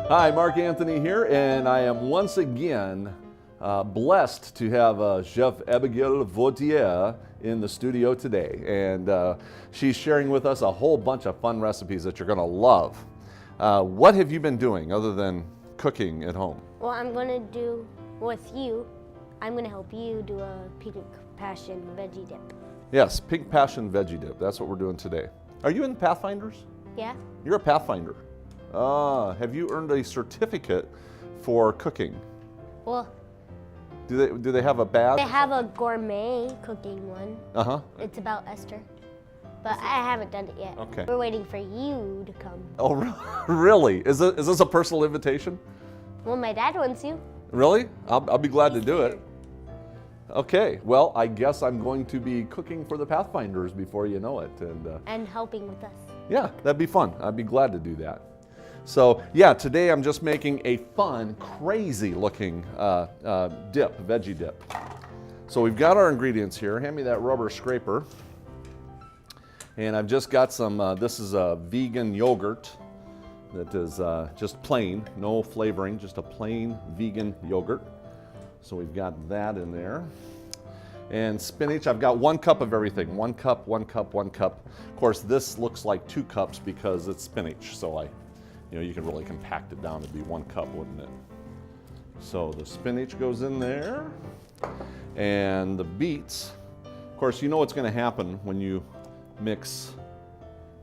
Hi, Mark Anthony here, and I am once again blessed to have Chef Abigail Vautier in the studio today. And she's sharing with us a whole bunch of fun recipes that you're going to love. What have you been doing other than cooking at home? Well, I'm going to do with you, I'm going to help you do a pink passion veggie dip. Yes, pink passion veggie dip. That's what we're doing today. Are you in Pathfinders? Yeah? You're a Pathfinder. Have you earned a certificate for cooking? Well, Do they have a badge? they have a gourmet cooking one. Uh-huh. It's about Esther. But I haven't done it yet. Okay. We're waiting for you to come. Oh, really? Is this a personal invitation? Well, my dad wants you. Really? I'll be glad to do it. Okay, well, I guess I'm going to be cooking for the Pathfinders before you know it. And helping with us. Yeah, that'd be fun. I'd be glad to do that. So yeah, today I'm just making a fun, crazy looking dip, veggie dip. So we've got our ingredients here. Hand me that rubber scraper. And I've just got some, this is a vegan yogurt that is just plain, no flavoring, just a plain vegan yogurt. So we've got that in there. And spinach, I've got 1 cup of everything. 1 cup, 1 cup, 1 cup. Of course, this looks like 2 cups because it's spinach. So you can really compact it down to be 1 cup, wouldn't it? So the spinach goes in there. And the beets. Of course, you know what's going to happen when you mix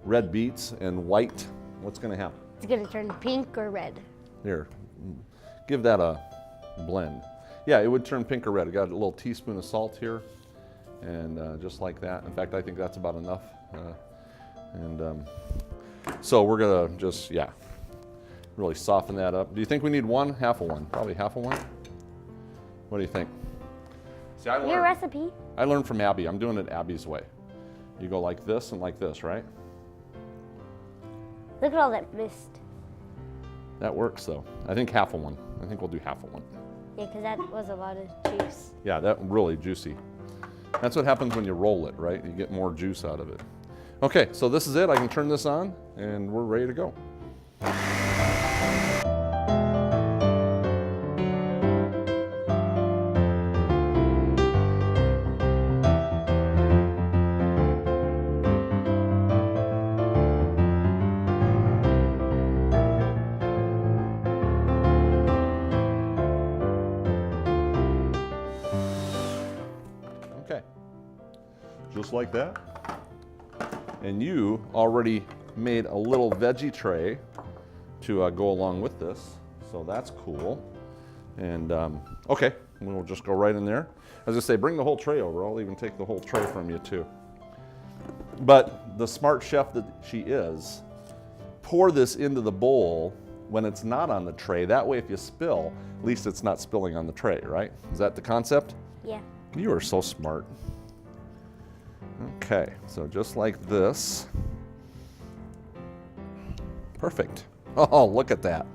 red beets and white. What's going to happen? It's going to turn pink or red. Here, give that a blend. Yeah, it would turn pink or red. I got a little teaspoon of salt here, and just like that. In fact, I think that's about enough. So we're gonna just, really soften that up. Do you think we need one? Half of one? Probably half of one? What do you think? See, Your recipe. I learned from Abby. I'm doing it Abby's way. You go like this and like this, right? Look at all that mist. That works though. I think half of one. I think we'll do half of one. Yeah, because that was a lot of juice. Yeah, that really juicy. That's what happens when you roll it, right? You get more juice out of it. Okay, so this is it. I can turn this on and we're ready to go. Okay, just like that. And you already made a little veggie tray to go along with this, so that's cool. And okay, we'll just go right in there. As I say, bring the whole tray over. I'll even take the whole tray from you too. But the smart chef that she is, pour this into the bowl when it's not on the tray. That way if you spill, at least it's not spilling on the tray, right? Is that the concept? Yeah. You are so smart. Okay, so just like this. Perfect. Oh, look at that.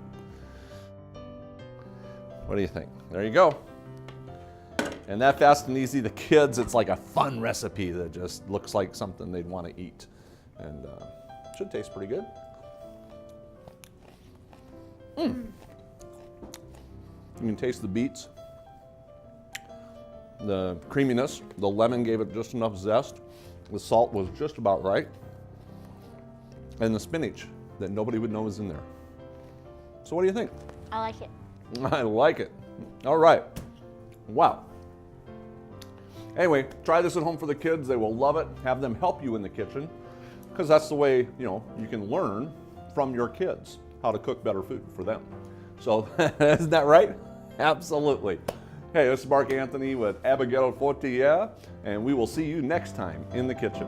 What do you think? There you go. And that fast and easy, the kids, it's like a fun recipe that just looks like something they'd want to eat. And should taste pretty good. You can taste the beets. The creaminess, the lemon gave it just enough zest. The salt was just about right. And the spinach that nobody would know was in there. So what do you think? I like it. I like it. All right. Wow. Anyway, try this at home for the kids. They will love it. Have them help you in the kitchen, because that's the way, you can learn from your kids how to cook better food for them. So isn't that right? Absolutely. Hey, this is Mark Anthony with Abigail Vautier, and we will see you next time in the kitchen.